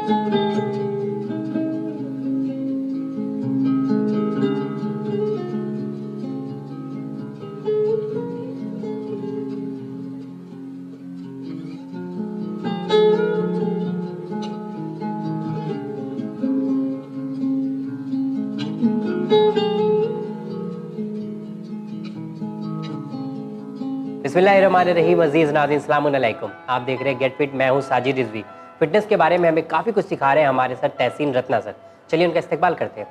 बिस्मिल्लाहिर्रहमानिर्रहीम। अज़ीज़ नाज़रीन, अस्सलाम वालेकुम। आप देख रहे हैं गेट फिट। मैं हूं साजिद रिजवी। फिटनेस के बारे में हमें काफ़ी कुछ सिखा रहे हैं हमारे सर तहसीन रत्ना सर। चलिए उनका इस्तकबाल करते हैं।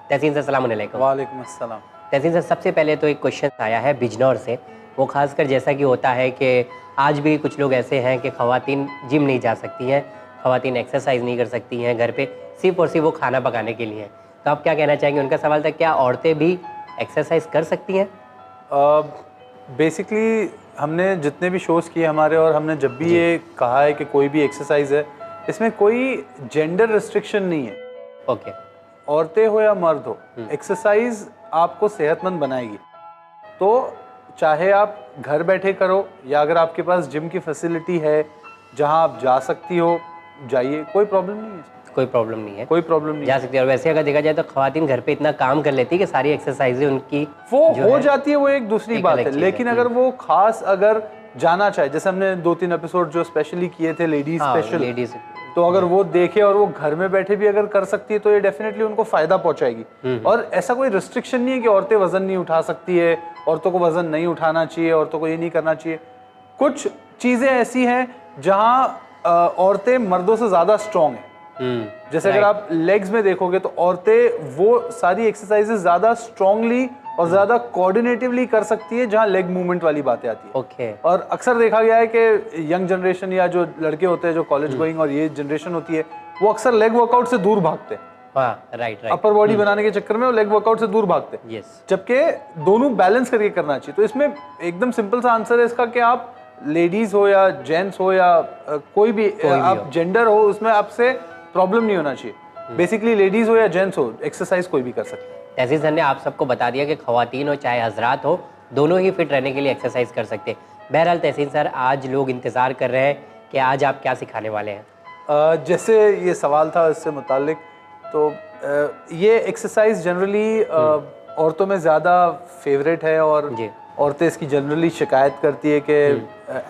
तहसीन सर, अस्सलाम वालेकुम। वालेकुम अस्सलाम। तहसीन सर, सबसे पहले तो एक क्वेश्चन आया है बिजनौर से। वो खासकर जैसा कि होता है कि आज भी कुछ लोग ऐसे हैं कि ख़वातीन जिम नहीं जा सकती हैं, ख़वातीन एक्सरसाइज नहीं कर सकती हैं, घर पे सिर्फ और सिर्फ वो खाना पकाने के लिए हैं। तो आप क्या कहना चाहेंगे? उनका सवाल था, क्या औरतें भी एक्सरसाइज कर सकती हैं? बेसिकली हमने जितने भी शोज़ किए हमारे, और हमने जब भी ये कहा है कि कोई भी एक्सरसाइज है, इसमें कोई जेंडर रिस्ट्रिक्शन नहीं है। ओके। औरतें हो या मर्द हो, एक्सरसाइज आपको सेहतमंद बनाएगी। तो चाहे आप घर बैठे करो, या अगर आपके पास जिम की फैसिलिटी है जहां आप जा सकती हो, जाइए, कोई प्रॉब्लम नहीं है। कोई प्रॉब्लम नहीं है, कोई प्रॉब्लम नहीं जा सकती है। और वैसे अगर देखा जाए तो ख़वातीन घर पे इतना काम कर लेती है कि सारी एक्सरसाइजें उनकी वो हो जाती है, वो एक दूसरी बात है। लेकिन अगर वो खास अगर जाना चाहे, जैसे हमने 2-3 एपिसोड जो स्पेशली किए थे लेडीज स्पेशल, तो अगर वो देखे और वो घर में बैठे भी अगर कर सकती है तो ये डेफिनेटली उनको फायदा पहुंचाएगी। और ऐसा कोई रिस्ट्रिक्शन नहीं है कि औरतें वजन नहीं उठा सकती है, औरतों को वजन नहीं उठाना चाहिए, औरतों को ये नहीं करना चाहिए। कुछ चीजें ऐसी हैं जहां औरतें मर्दों से ज्यादा स्ट्रांग है। जैसे अगर आप लेग्स में देखोगे तो औरतें वो सारी एक्सरसाइजेस ज्यादा स्ट्रांगली और ज्यादा कोऑर्डिनेटिवली कर सकती है जहां लेग मूवमेंट वाली बातें आती है। ओके। और अक्सर देखा गया है कि यंग जनरेशन या जो लड़के होते हैं, जो कॉलेज गोइंग और ये जनरेशन होती है, वो अक्सर लेग वर्कआउट से दूर भागते हैं। राइट। अपर बॉडी बनाने के चक्कर में वो लेग वर्कआउट से दूर भागते हैं। जबकि दोनों बैलेंस करके करना चाहिए। तो इसमें एकदम सिंपल सा आंसर है इसका कि आप लेडीज हो या जेंट्स हो या कोई भी आप जेंडर हो, उसमें आपसे प्रॉब्लम नहीं होना चाहिए। बेसिकली लेडीज हो या जेंट्स हो, एक्सरसाइज कोई भी कर सकते हैं। तहसीन सर ने आप सबको बता दिया कि ख़वातीन हो चाहे हजरात हो, दोनों ही फिट रहने के लिए एक्सरसाइज कर सकते हैं। बहरहाल तहसीन सर, आज लोग इंतज़ार कर रहे हैं कि आज आप क्या सिखाने वाले हैं। जैसे ये सवाल था इससे मुतालिक, तो ये एक्सरसाइज जनरली औरतों में ज़्यादा फेवरेट है, और औरतें इसकी जनरली शिकायत करती है कि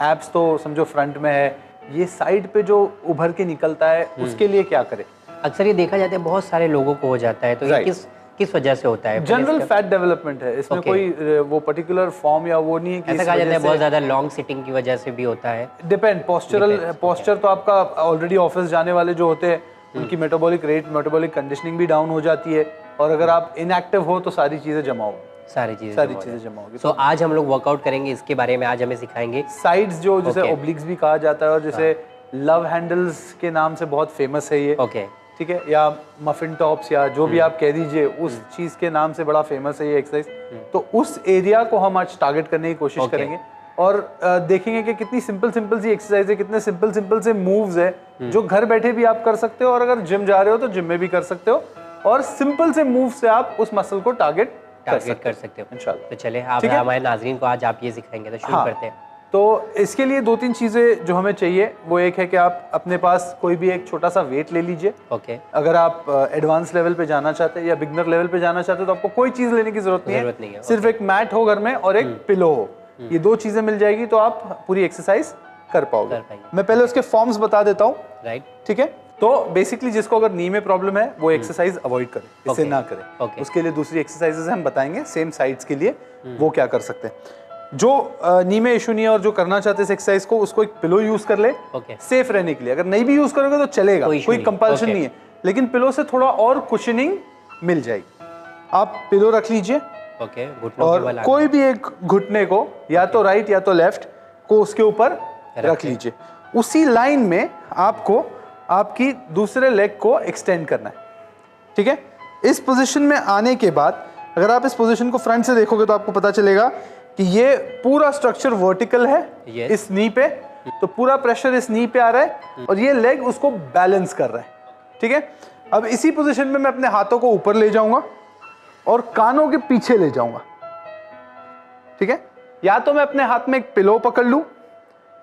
एब्स तो समझो फ्रंट में है, ये साइड पे जो उभर के निकलता है उसके लिए क्या करें। अक्सर ये देखा जाता है बहुत सारे लोगों को हो जाता है, तो ये किस वजह से होता है? जनरल फैट डेवलपमेंट है, इसमें कोई वो पर्टिकुलर फॉर्म या वो नहीं है कि ऐसा कहा जाता है बहुत ज्यादा लॉन्ग सिटिंग की वजह से भी होता है। डिपेंड पोस्चर तो आपका ऑलरेडी ऑफिस जाने वाले जो होते हैं उनकी मेटाबॉलिक रेट, मेटाबॉलिक कंडीशनिंग भी डाउन हो जाती है, और अगर आप इनएक्टिव हो तो सारी चीजें जमा होगी। सारी चीजें जमा होगी। तो आज हम लोग वर्कआउट करेंगे, इसके बारे में आज हमें सिखाएंगे। साइड्स जो जैसे ओब्लिक्स भी कहा जाता है, और जैसे लव हैंडल्स के नाम से बहुत फेमस है ये। ओके। ठीक है, या मफिन टॉप्स या जो भी आप कह दीजिए, उस चीज के नाम से बड़ा फेमस है ये एक्सरसाइज। तो उस एरिया को हम आज टारगेट करने की कोशिश करेंगे, और देखेंगे कि कितनी सिंपल सी एक्सरसाइज है, कितने सिंपल से मूव्स है जो घर बैठे भी आप कर सकते हो, और अगर जिम जा रहे हो तो जिम में भी कर सकते हो, और सिंपल से मूव से आप उस मसल को टारगेट कर सकते हो इंशाल्लाह। तो चले आप हमारे नाज़रीन को आज आप ये सिखाएंगे, तो शुरू करते हैं। तो इसके लिए 2-3 चीज़ें जो हमें चाहिए, वो एक है कि आप अपने पास कोई भी एक छोटा सा वेट ले लीजिए। ओके। अगर आप एडवांस लेवल पे जाना चाहते हैं या बिगनर लेवल पे जाना चाहते हैं तो आपको कोई चीज़ लेने की जरूरत नहीं है। सिर्फ एक मैट हो घर में और एक पिलो हो, ये 2 चीज़ें मिल जाएगी तो आप पूरी एक्सरसाइज कर पाओगे। मैं पहले उसके फॉर्म्स बता देता हूँ। राइट। ठीक है, तो बेसिकली जिसको अगर नी में प्रॉब्लम है वो एक्सरसाइज अवॉइड करे, इसे ना करे। उसके लिए दूसरी एक्सरसाइजेस हम बताएंगे सेम साइड्स के लिए, वो क्या कर सकते हैं। जो नी में इशू नहीं है और जो करना चाहते हैं इस एक्सरसाइज को, उसको एक पिलो यूज कर ले सेफ रहने के लिए। अगर नहीं भी यूज करोगे तो चलेगा, कोई कंपल्शन नहीं है, लेकिन पिलो से थोड़ा और कुशनिंग मिल जाएगी। आप पिलो रख लीजिए, और कोई भी एक घुटने को या तो राइट या तो लेफ्ट को उसके ऊपर रख लीजिए। उसी लाइन में आपको आपकी दूसरे लेग को एक्सटेंड करना है। ठीक है, इस पोजीशन में आने के बाद अगर आप इस पोजीशन को फ्रंट से देखोगे तो आपको पता चलेगा कि ये पूरा स्ट्रक्चर वर्टिकल है इस नी पे, तो पूरा प्रेशर इस नी पे आ रहा है और ये लेग उसको बैलेंस कर रहा है। ठीक है, अब इसी पोजीशन में मैं अपने हाथों को ऊपर ले जाऊंगा और कानों के पीछे ले जाऊंगा। ठीक है, या तो मैं अपने हाथ में एक पिलो पकड़ लूं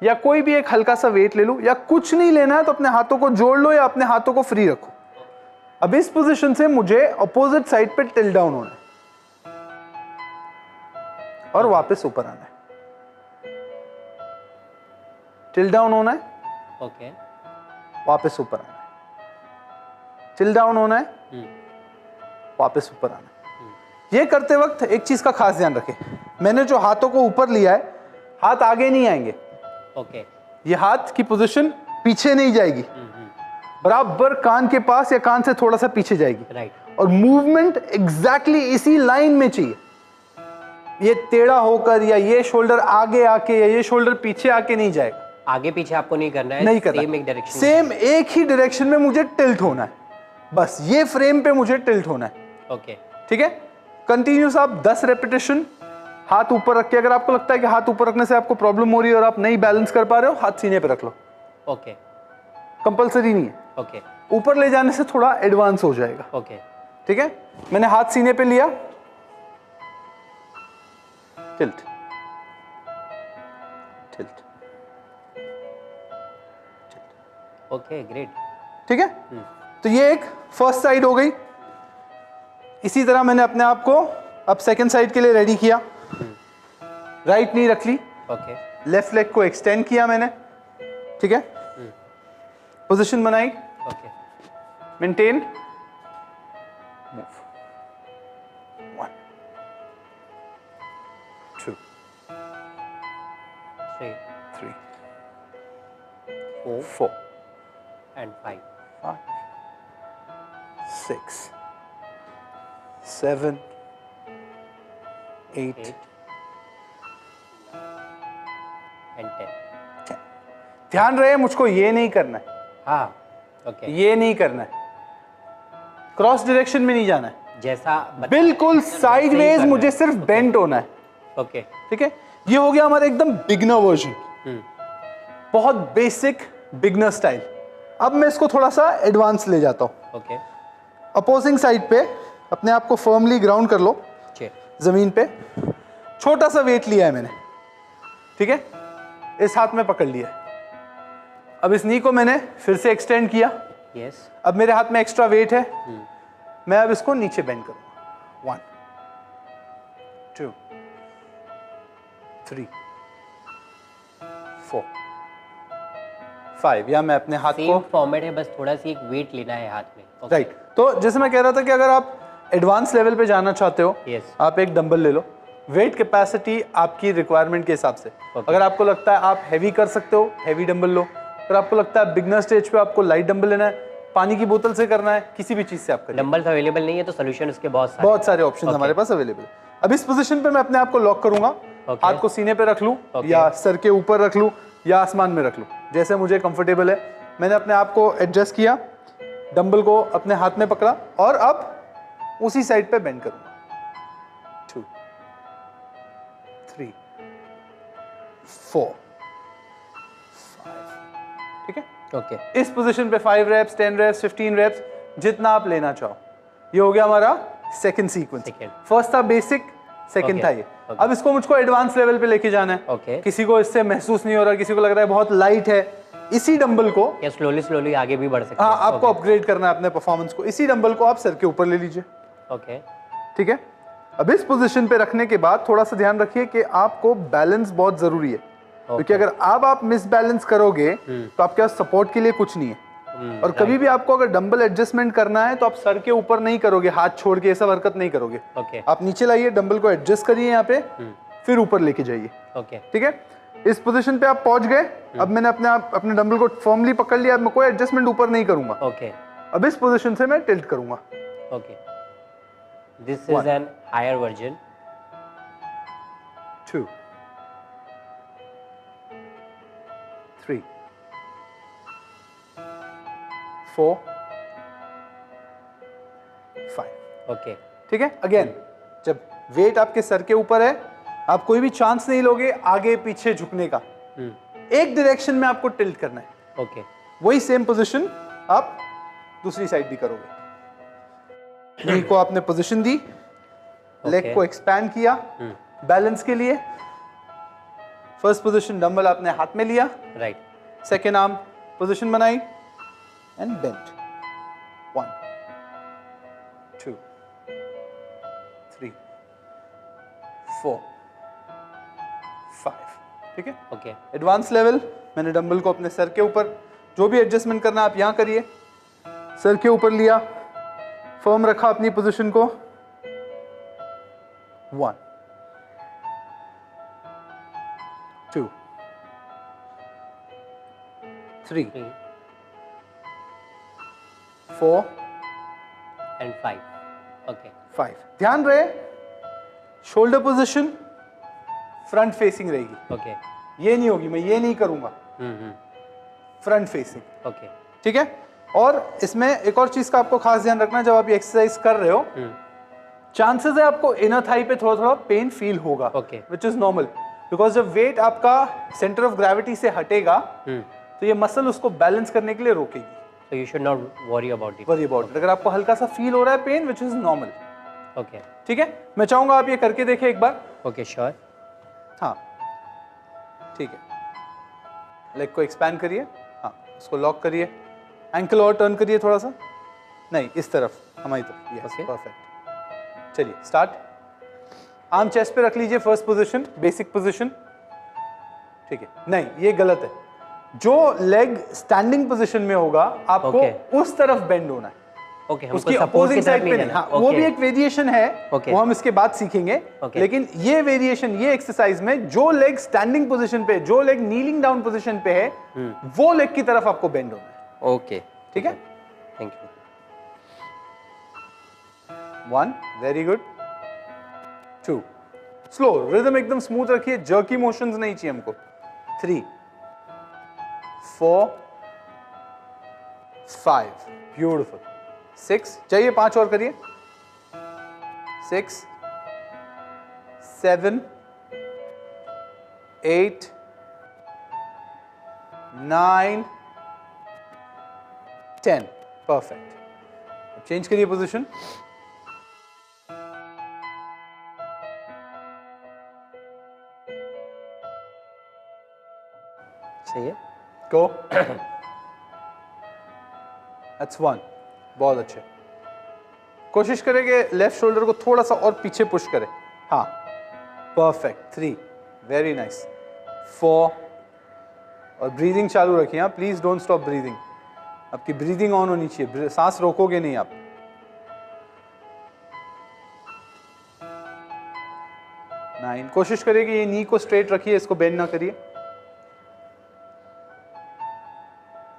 या कोई भी एक हल्का सा वेट ले लूं, या कुछ नहीं लेना है तो अपने हाथों को जोड़ लो या अपने हाथों को फ्री रखो। अब इस पोजीशन से मुझे अपोजिट साइड पे टिल्ट डाउन होना है और वापस ऊपर आना है। टिल्ट डाउन होना है, ओके, वापस ऊपर आना है, टिल्ट डाउन होना है, वापस ऊपर आना है। ये करते वक्त एक चीज का खास ध्यान रखें, मैंने जो हाथों को ऊपर लिया है, हाथ आगे नहीं आएंगे। ओके, ये हाथ की पोजीशन पीछे नहीं जाएगी, बराबर कान के पास या कान से थोड़ा सा पीछे जाएगी। राइट। और मूवमेंट एग्जैक्टली इसी लाइन में चाहिए। ये टेढ़ा होकर या ये शोल्डर आगे आके या ये शोल्डर पीछे आके नहीं जाएगा। आगे पीछे आपको नहीं करना है, नहीं करना, सेम एक डायरेक्शन, सेम एक ही डायरेक्शन में मुझे टिल्ट होना है, बस ये फ्रेम पे मुझे टिल्ट होना है। ओके, ठीक है, कंटिन्यूस आप 10 रेपिटेशन हाथ ऊपर रख के, अगर आपको लगता है कि हाथ ऊपर रखने से आपको प्रॉब्लम हो रही है और आप नहीं बैलेंस कर पा रहे हो, हाथ सीने पे रख लो। ओके, कंपलसरी नहीं है, ओके, ऊपर ले जाने से थोड़ा एडवांस हो जाएगा। ओके, ठीक है, मैंने हाथ सीने पे लिया, टिल्ट टिल्ट, ओके, ग्रेट। ठीक है, तो ये एक फर्स्ट साइड हो गई। इसी तरह मैंने अपने आप को अब सेकंड साइड के लिए रेडी किया। राइट नी रख ली, ओके, लेफ्ट लेग को एक्सटेंड किया मैंने। ठीक है, पोजीशन बनाई, okay, maintain, move, 1 2 3 3 4 4 and 5 5 6 7 8 8 and 10। ध्यान रहे, मुझको ये नहीं करना है, हाँ, ओके, ये नहीं करना है, क्रॉस डायरेक्शन में नहीं जाना है, जैसा बिल्कुल साइडवेज मुझे सिर्फ बेंट होना है। ओके, ठीक है, ये हो गया हमारा एकदम बिगनर वर्जन, बहुत बेसिक बिगनर स्टाइल। अब मैं इसको थोड़ा सा एडवांस ले जाता हूं। ओके, अपोजिंग साइड पे अपने आप को फर्मली ग्राउंड कर लो, जमीन पे। छोटा सा वेट लिया है मैंने, ठीक है, इस हाथ में पकड़ लिया है। अब इस नी को मैंने फिर से एक्सटेंड किया। यस, अब मेरे हाथ में एक्स्ट्रा वेट है, मैं अब इसको नीचे बेंड करूंगा। 1 2 3 4 5, या मैं अपने हाथ सेम को, फॉर्मेट है, बस थोड़ा सी एक वेट लेना है हाथ में। Okay. राइट। तो जैसे मैं कह रहा था कि अगर आप एडवांस लेवल पे जाना चाहते हो, Yes. आप एक डंबल ले लो, वेट कैपेसिटी आपकी रिक्वायरमेंट के हिसाब से। अगर आपको लगता है आप हैवी कर सकते हो, हैवी डंबल लो। अगर आपको लगता है बिगनर स्टेज पे आपको लाइट डंबल लेना है, पानी की बोतल से करना है, किसी भी चीज से आप करिए। डंबल्स अवेलेबल नहीं है तो सोल्यूशन उसके बहुत सारे ऑप्शन हमारे पास अवेलेबल है। अब इस पोजीशन पे मैं अपने आप को लॉक करूंगा, हाथ को सीने पे रख लूं, या सर के ऊपर रख लूं, या आसमान में रख लूं, जैसे मुझे कंफर्टेबल है। मैंने अपने आप को एडजस्ट किया, डंबल को अपने हाथ में पकड़ा और अब उसी साइड पे बेंड करूंगा। 2 3 4 5, ठीक है। ओके, इस पोजीशन पे 5 रेप्स, 10 रेप्स, 15 रेप्स, जितना आप लेना चाहो। ये हो गया हमारा सेकंड सीक्वेंस। फर्स्ट था बेसिक, सेकंड था ये। अब इसको मुझको एडवांस लेवल पे लेके जाना है। ओके, किसी को इससे महसूस नहीं हो रहा, किसी को लग रहा है बहुत लाइट है, इसी डंबल को, या स्लोली आगे भी बढ़ सकते हाँ, हैं। आपको अपग्रेड करना है अपने परफॉर्मेंस को। इसी डंबल को आप सर के ऊपर ले लीजिए। ओके, ठीक है, अब इस पोजीशन पे रखने के बाद थोड़ा सा ध्यान रखिए कि आपको बैलेंस बहुत जरूरी है, क्योंकि अगर आप मिसबैलेंस करोगे तो आपके पास सपोर्ट के लिए कुछ नहीं है। और कभी भी आपको अगर डंबल एडजस्टमेंट करना है तो आप सर के ऊपर नहीं करोगे, हाथ छोड़ के, ये सब हरकत नहीं करोगे। ओके, आप नीचे लाइए, डंबल को एडजस्ट करिए यहाँ पे, फिर ऊपर लेके जाइए। ओके, ठीक है, इस पोजीशन पे आप पहुंच गए। अब मैंने अपने डंबल को फर्मली पकड़ लिया, अब मैं कोई एडजस्टमेंट ऊपर नहीं करूंगा। ओके, अब इस पोजीशन से मैं टिल्ट करूंगा। Okay, this is an higher version. 2 3 4 5, okay, ठीक है। अगेन, जब वेट आपके सर के ऊपर है, आप कोई भी चांस नहीं लोगे आगे पीछे झुकने का, एक डायरेक्शन में आपको टिल्ट करना है। ओके, वही सेम पोजीशन आप दूसरी साइड भी करोगे। नी को आपने पोजीशन दी, लेग को एक्सपैंड किया बैलेंस के लिए, फर्स्ट पोजीशन, डंबल आपने हाथ में लिया, राइट, सेकेंड आर्म पोजीशन बनाई एंड बेंट, 1 2 3 4 5, ठीक है। ओके, एडवांस लेवल, मैंने डंबल को अपने सर के ऊपर, जो भी एडजस्टमेंट करना आप यहां करिए, सर के ऊपर लिया, फर्म रखा अपनी पोजीशन को, 1 2 3 4 एंड 5, ओके, 5। ध्यान रहे शोल्डर पोजीशन फ्रंट फेसिंग रहेगी, ओके, ये नहीं होगी, मैं ये नहीं करूंगा, फ्रंट फेसिंग, ओके, ठीक है। और इसमें एक और चीज का आपको खास ध्यान रखना, जब आप ये एक्सरसाइज कर रहे हो, चांसेस है आपको इनर थाई पे थोड़ा थोड़ा पेन फील होगा, Okay. Which is normal, because जब वेट आपका सेंटर ऑफ ग्रेविटी से हटेगा तो ये मसल उसको बैलेंस करने के लिए रोकेगी। so you should not worry about it, worry about it. अगर आपको हल्का सा फील हो रहा है pain, which is normal, okay, ठीक है। मैं चाहूंगा आप ये करके देखें एक बार। okay, sure, हाँ ठीक है, लेग को एक्सपैंड करिए, हाँ उसको लॉक करिए, एंकल और टर्न करिए थोड़ा सा, नहीं इस तरफ, हमारी तरफ, यस Okay. परफेक्ट। चलिए स्टार्ट, आर्म चेस्ट पे रख लीजिए, फर्स्ट पोजीशन, बेसिक पोजीशन, ठीक है। नहीं ये गलत है, जो लेग स्टैंडिंग पोजीशन में होगा आपको Okay. उस तरफ बेंड होना है, okay, हमको उसकी support अपोजिंग की तरफ साइड पे नहीं। जाना, हाँ वो okay, भी एक वेरिएशन है, Okay. वो हम इसके बाद सीखेंगे, Okay. लेकिन ये वेरिएशन, ये एक्सरसाइज में जो लेग स्टैंडिंग पोजीशन पे, जो लेग नीलिंग डाउन पोजीशन पे है, वो लेग की तरफ आपको बेंड होना है, okay, ठीक है। thank you, 1 very good, 2 slow, rhythm एकदम स्मूथ रखिए, जर्की मोशंस नहीं चाहिए हमको, 3 4 5 ब्यूटीफुल, 6 चाहिए, 5 और करिए, 6 7 8 9 10 परफेक्ट। अब चेंज करिए पोजीशन, सही है, गो, दैट्स 1, बहुत अच्छे। कोशिश करें कि लेफ्ट शोल्डर को थोड़ा सा और पीछे पुश करें, हाँ परफेक्ट, 3 वेरी नाइस, 4 और ब्रीदिंग चालू रखिए, हाँ प्लीज डोंट स्टॉप ब्रीदिंग, आपकी ब्रीदिंग ऑन होनी चाहिए, सांस रोकोगे नहीं आप। 9 कोशिश करिए कि ये नी को स्ट्रेट रखिए, इसको बेंड ना करिए,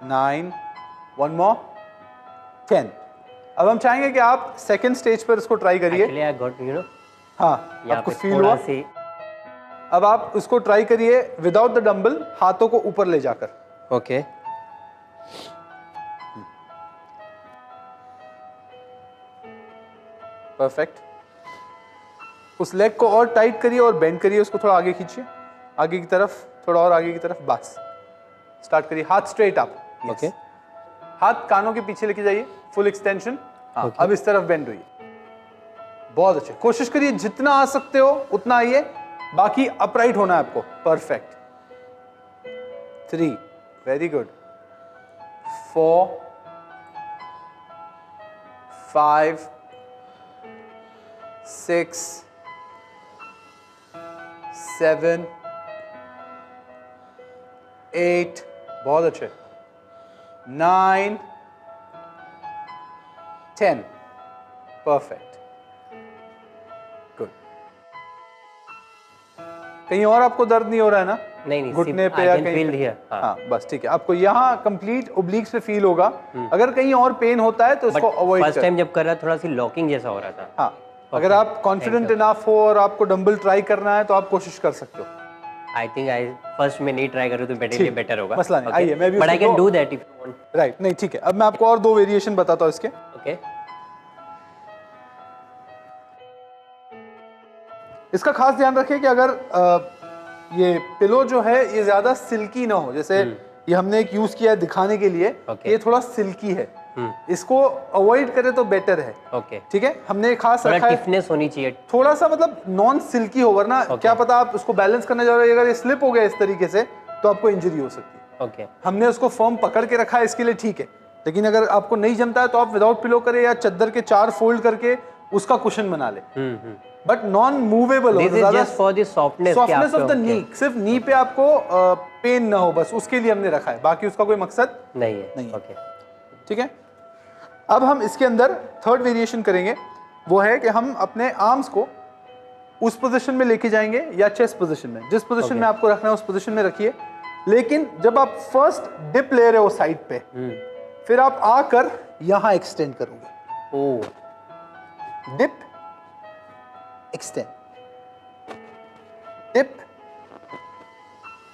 9 1 मोर, 10। अब हम चाहेंगे कि आप सेकंड स्टेज पर इसको ट्राई करिए, actually I got, you know, हाँ यहाँ आपको पे फील थोड़ा हुआ। सी, अब आप उसको ट्राई करिए विदाउट द डंबल, हाथों को ऊपर ले जाकर, okay, परफेक्ट। उस लेग को और टाइट करिए और बेंड करिए, उसको थोड़ा आगे खींचिए, आगे की तरफ, थोड़ा और आगे की तरफ, बस स्टार्ट करिए, हाथ स्ट्रेट अप, okay, हाथ कानों के पीछे लेके जाइए, फुल एक्सटेंशन, हाँ Okay. अब इस तरफ बेंड हुई, बहुत अच्छे। कोशिश करिए जितना आ सकते हो उतना आइए, बाकी अपराइट होना है आपको, परफेक्ट। 3 वेरी गुड, 4 5 6 7 8 बहुत अच्छे, 9 10 परफेक्ट, गुड। कहीं और आपको दर्द नहीं हो रहा है ना? नहीं नहीं, घुटने सिर्फ पे I या can कहीं feel पे? here, हाँ, हाँ बस ठीक है, आपको यहाँ कंप्लीट ओब्लिक्स पे फील होगा, अगर कहीं और पेन होता है तो इसको अवॉइड फर्स्ट करें। टाइम जब कर रहा थोड़ा सी लॉकिंग जैसा हो रहा था, हाँ अगर आप कॉन्फिडेंट इनफ हो और आपको डंबल ट्राई करना है तो आप कोशिश कर सकते हो। आई थिंक आई फर्स्ट में नहीं ट्राई करूँ तो मेरे लिए बेटर होगा, मसला नहीं, आइए मैं भी बट आई उसको can do that if you want, right, नहीं ठीक है। अब मैं आपको और 2 वेरिएशन बताता हूँ इसके। ओके, इसका खास ध्यान रखें कि अगर ये पिलो जो है ये ज्यादा सिल्की ना हो, जैसे ये हमने एक यूज किया है दिखाने के लिए, Okay. ये थोड़ा सिल्की है, इसको अवॉइड करें तो बेटर है। ओके ठीक है, हमने खास थोड़ा रखा है टिफनेस होनी चाहिए। थोड़ा सा, मतलब नॉन सिल्की हो, वरना क्या पता आप उसको बैलेंस करने जा रहे हो, अगर ये स्लिप हो गया इस तरीके से तो आपको इंजरी हो सकती है। ओके हमने उसको फर्म पकड़ के रखा है इसके लिए, ठीक है, लेकिन अगर आपको नहीं जमता है तो आप विदाउट पिलो करें या चद्दर के 4 फोल्ड करके उसका कुशन बना ले, बट नॉन मूवेबल हो, ज्यादा for the softness of the knee, सिर्फ नी पे आपको पेन ना हो, बस उसके लिए हमने रखा है, बाकी उसका कोई मकसद नहीं है। ओके ठीक है। अब हम इसके अंदर थर्ड वेरिएशन करेंगे, वो है कि हम अपने आर्म्स को उस पोजीशन में लेके जाएंगे या चेस्ट पोजीशन में, जिस पोजीशन में आपको रखना है उस पोजीशन में रखिए, लेकिन जब आप फर्स्ट डिप ले रहे हो साइड पे, फिर आप आकर यहां एक्सटेंड करोगे। Oh dip extend, dip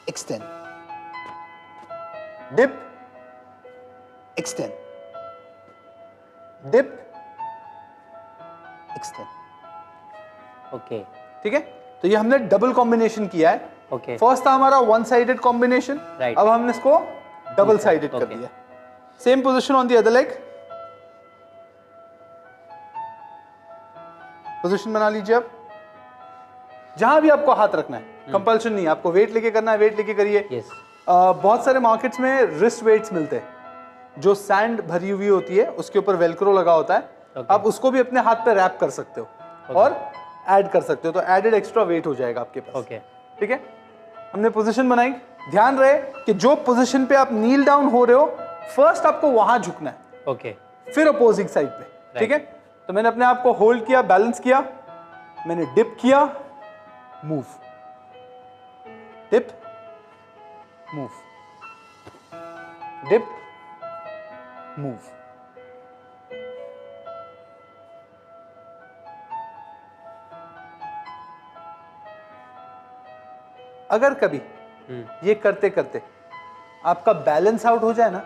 extend, dip extend, dip extend. Okay ठीक है, तो ये हमने डबल कॉम्बिनेशन किया है। ओके फर्स्ट था हमारा वन साइडेड कॉम्बिनेशन, Right. अब हमने इसको डबल साइडेड कर Okay. दिया। Same position on the other leg, position बना लीजिए। अब जहां भी आपको हाथ रखना है, कंपल्शन नहीं, आपको वेट लेके करना है, वेट लेके करिए। यस बहुत सारे मार्केट्स में रिस्ट वेट्स मिलते हैं, जो सैंड भरी हुई होती है, उसके ऊपर वेलक्रो लगा होता है। Okay. आप उसको भी अपने हाथ पे रैप कर सकते हो और ऐड कर सकते हो, तो एडेड एक्स्ट्रा वेट हो जाएगा आपके पास। ओके ठीक है, हमने पोजीशन बनाई। ध्यान रहे कि जो पोजीशन पे आप नील डाउन हो रहे हो, फर्स्ट आपको वहां झुकना है, ओके फिर अपोजिंग साइड पे। ठीक है, तो मैंने अपने आप को होल्ड किया, बैलेंस किया, मैंने डिप किया, move, dip, move, dip, move. अगर कभी ये करते करते आपका बैलेंस आउट हो जाए ना,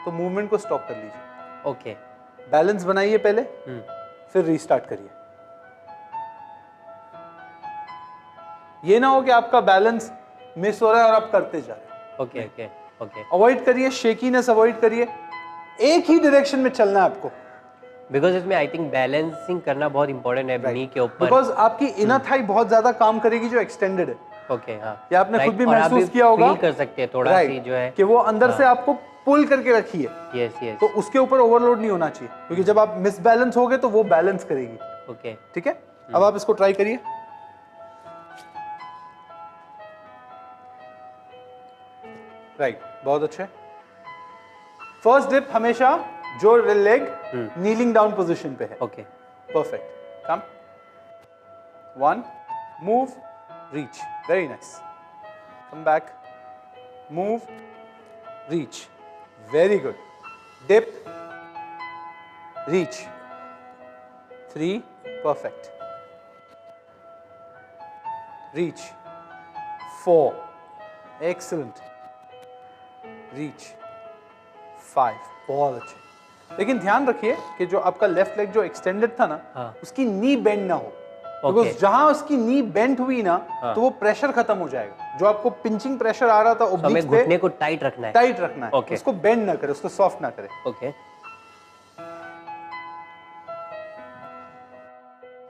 तो मूवमेंट को स्टॉप कर लीजिए। ओके बैलेंस बनाइए पहले, फिर रीस्टार्ट करिए। ये ना हो कि आपका बैलेंस मिस हो रहा है और आप करते जा रहे हैं। ओके ओके ओके अवॉइड करिए, शेकीनेस अवॉइड करिए, एक ही डायरेक्शन में चलना है आपको, बिकॉज इसमें आई थिंक बैलेंसिंग करना बहुत इंपॉर्टेंट है नी के ऊपर, बिकॉज आपकी इनर थाई बहुत ज्यादा काम करेगी जो एक्सटेंडेड है। ओके हाँ ये आपने Right. खुद भी और आप महसूस किया होगा, फील कर सकते हैं थोड़ा Right. सी जो है कि वो अंदर से आपको पुल करके रखी है, यस यस तो उसके ऊपर ओवरलोड नहीं होना चाहिए, क्योंकि जब आप मिसबैलेंस होगे तो वो बैलेंस करेगी। ओके ठीक है, अब आप इसको ट्राई करिए। राइट, बहुत अच्छे। फर्स्ट डिप हमेशा जो लेग नीलिंग डाउन पोजीशन पे है। Okay perfect, come, one, move, reach, very nice, come back, move, reach, very good, dip, reach, 3, perfect, reach, 4, excellent, reach, 5, बहुत अच्छे। लेकिन ध्यान रखिए कि जो आपका लेफ्ट लेग जो एक्सटेंडेड था ना, हाँ। उसकी नी बेंड ना हो, Okay. बिकॉज जहां उसकी नी बेंड हुई ना, तो वो प्रेशर खत्म हो जाएगा। जो आपको पिंचिंग प्रेशर आ रहा था हमें ओब्लिक्स पे, घुटने को टाइट रखना है। टाइट रखना है। Okay. उसको बेंड ना करे, उसको सॉफ्ट ना करे। ओके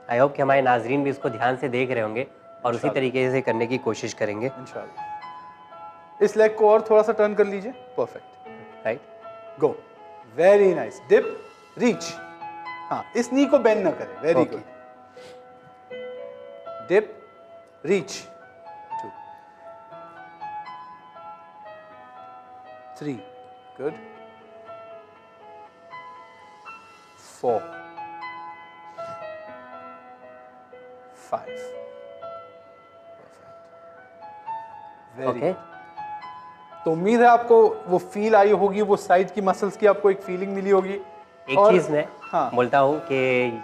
आई होप कि हमारे नाजरीन भी इसको ध्यान से देख रहे होंगे और उसी तरीके से करने की कोशिश करेंगे। इंशाल्लाह। इस लेग को और थोड़ा सा टर्न कर लीजिए। Perfect, right, go, very nice, dip, reach. हाँ, इस नी को बेंड ना करें। Very Okay. Good, dip, reach, 2, 3, good, 4, 5, very okay तो उम्मीद है आपको वो फील आई होगी, वो साइड की मसल्स की आपको एक फीलिंग मिली होगी। एक और- चीज़ मैं हाँ। बोलता हूँ कि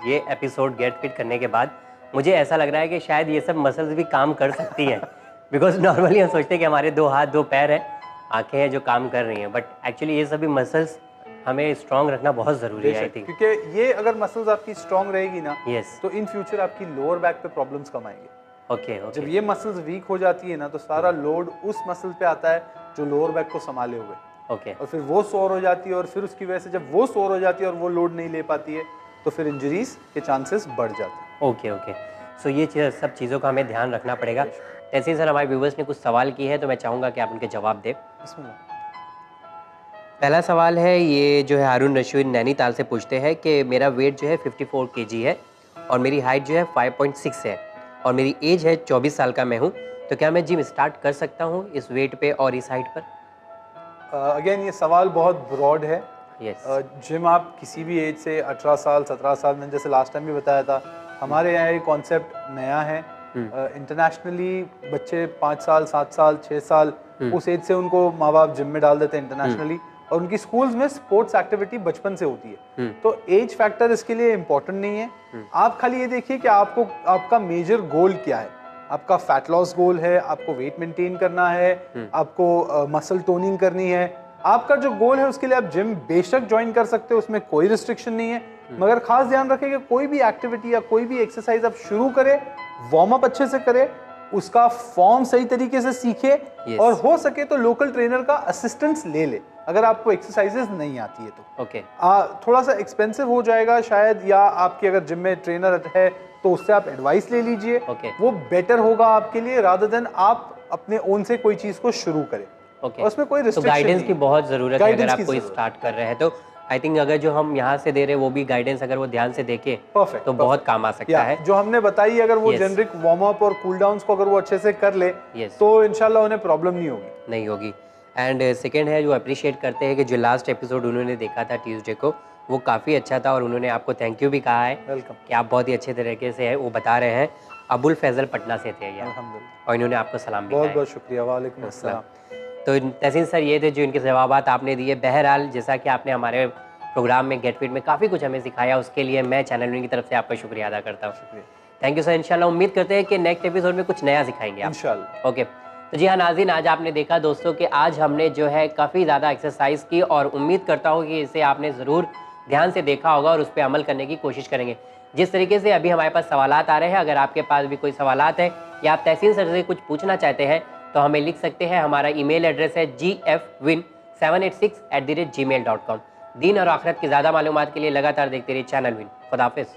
ये एपिसोड गेट फिट करने के बाद मुझे ऐसा लग रहा है कि शायद ये सब मसल्स भी काम कर सकती हैं, बिकॉज नॉर्मली हम सोचते हैं कि हमारे 2 हाथ 2 पैर हैं, आंखें हैं जो काम कर रही हैं, बट एक्चुअली ये सभी मसल्स हमें स्ट्रांग रखना बहुत ज़रूरी है आई थिंक। क्योंकि ये अगर मसल्स आपकी स्ट्रांग रहेगी ना, यस, तो इन फ्यूचर आपकी लोअर बैक पे प्रॉब्लम्स कम आएंगे। ओके जब ओके ये मसल्स वीक हो जाती है ना, तो सारा लोड उस मसल पे आता है जो लोअर बैक को संभाले हुए। ओके और फिर वो सोर हो जाती है, और फिर उसकी वजह से जब वो सोर हो जाती है और वो लोड नहीं ले पाती है तो फिर इंजरीज के चांसेस बढ़ जाते हैं। ओके ओके सो ये सब चीज़ों का हमें ध्यान रखना पड़ेगा। ऐसे ही सर हमारे व्यूवर्स ने कुछ सवाल किए हैं तो मैं चाहूँगा कि आप उनके जवाब दें। पहला सवाल है, ये जो है हारून रशीद नैनीताल से पूछते हैं कि मेरा वेट जो है 54 केजी है और मेरी हाइट जो है 5.6 है और मेरी एज है 24 साल का मैं हूँ, तो क्या मैं जिम स्टार्ट कर सकता हूँ इस वेट पे और इस हाइट पर? अगेन ये सवाल बहुत ब्रॉड है। यस जिम आप किसी भी एज से 18 साल 17 साल, मैंने जैसे लास्ट टाइम भी बताया था, हमारे यहाँ ये कॉन्सेप्ट नया है। इंटरनेशनली बच्चे 5 साल 7 साल 6 साल उस एज से उनको माँ बाप जिम में डाल देते हैं इंटरनेशनली, और उनकी स्कूल्स में स्पोर्ट्स एक्टिविटी बचपन से होती है, तो एज फैक्टर इसके लिए इम्पोर्टेंट नहीं है। आप खाली ये देखिए कि आपको आपका मेजर गोल क्या है। आपका फैट लॉस गोल है, आपको वेट मेंटेन करना है, आपको मसल टोनिंग करनी है, आपका जो गोल है उसके लिए आप जिम बेशक ज्वाइन कर सकते हो, उसमें कोई रिस्ट्रिक्शन नहीं है। मगर खास ध्यान रखें कि कोई भी एक्टिविटी या कोई भी एक्सरसाइज आप शुरू करें, वार्म अप अच्छे से करें, उसका फॉर्म सही तरीके से सीखे, और हो सके तो लोकल ट्रेनर का असिस्टेंस ले ले अगर आपको एक्सरसाइजेस नहीं आती है तो। ओके थोड़ा सा एक्सपेंसिव हो जाएगा शायद, या आपकी अगर जिम में ट्रेनर है तो उससे आप एडवाइस ले लीजिए। वो बेटर होगा आपके लिए रादर देन आप अपने ओन से कोई चीज को शुरू करें। उसमें कोई तो गाइडेंस की बहुत ज़रूरत है अगर आप कोई स्टार्ट कर रहे हैं तो। आई थिंक अगर जो हम यहाँ से दे रहे हैं वो भी गाइडेंस अगर वो ध्यान से देखे तो बहुत काम आ सकता है। जो हमने बताई अगर वो जेनरिक वार्म अप और कूल डाउन्स को अगर वो अच्छे से कर ले तो इंशाल्लाह उन्हें प्रॉब्लम नहीं होगी। एंड सेकंड है, जो अप्रिशिएट करते हैं कि जो लास्ट एपिसोड उन्होंने देखा था ट्यूसडे को वो काफ़ी अच्छा था और उन्होंने आपको थैंक यू भी कहा है। वेलकम। कि आप बहुत ही अच्छे तरीके से है वो बता रहे हैं। अबुल फैजल पटना से थे ये, और इन्होंने आपको सलाम भी बहुत बहुत शुक्रिया। वालेकुम अस्सलाम। तो तहसीन सर ये थे जो इनके जवाब आपने दिए। बहरहाल जैसा कि आपने हमारे प्रोग्राम में गेट फिट में काफ़ी कुछ हमें सिखाया, उसके लिए मैं चैनल विन की तरफ से आपका शुक्रिया अदा करता हूँ। Thank you sir. इंशाल्लाह उम्मीद करते हैं कि नेक्स्ट एपिसोड में कुछ नया सिखाएंगे आप। इंशाल्लाह। ओके तो जी हाँ नाज़रीन, आज आपने देखा दोस्तों कि आज हमने जो है काफ़ी ज़्यादा एक्सरसाइज की, और उम्मीद करता हूँ कि इसे आपने ज़रूर ध्यान से देखा होगा और उस पर अमल करने की कोशिश करेंगे। जिस तरीके से अभी हमारे पास सवालात आ रहे हैं, अगर आपके पास भी कोई सवालात है या आप तहसीन सर से कुछ पूछना चाहते हैं तो हमें लिख सकते हैं। हमारा ईमेल एड्रेस है gfwin786@gmail.com। दीन और आखिरत की ज़्यादा मालूमात के लिए लगातार देखते रहिए चैनल विन। खुदा हाफिज़।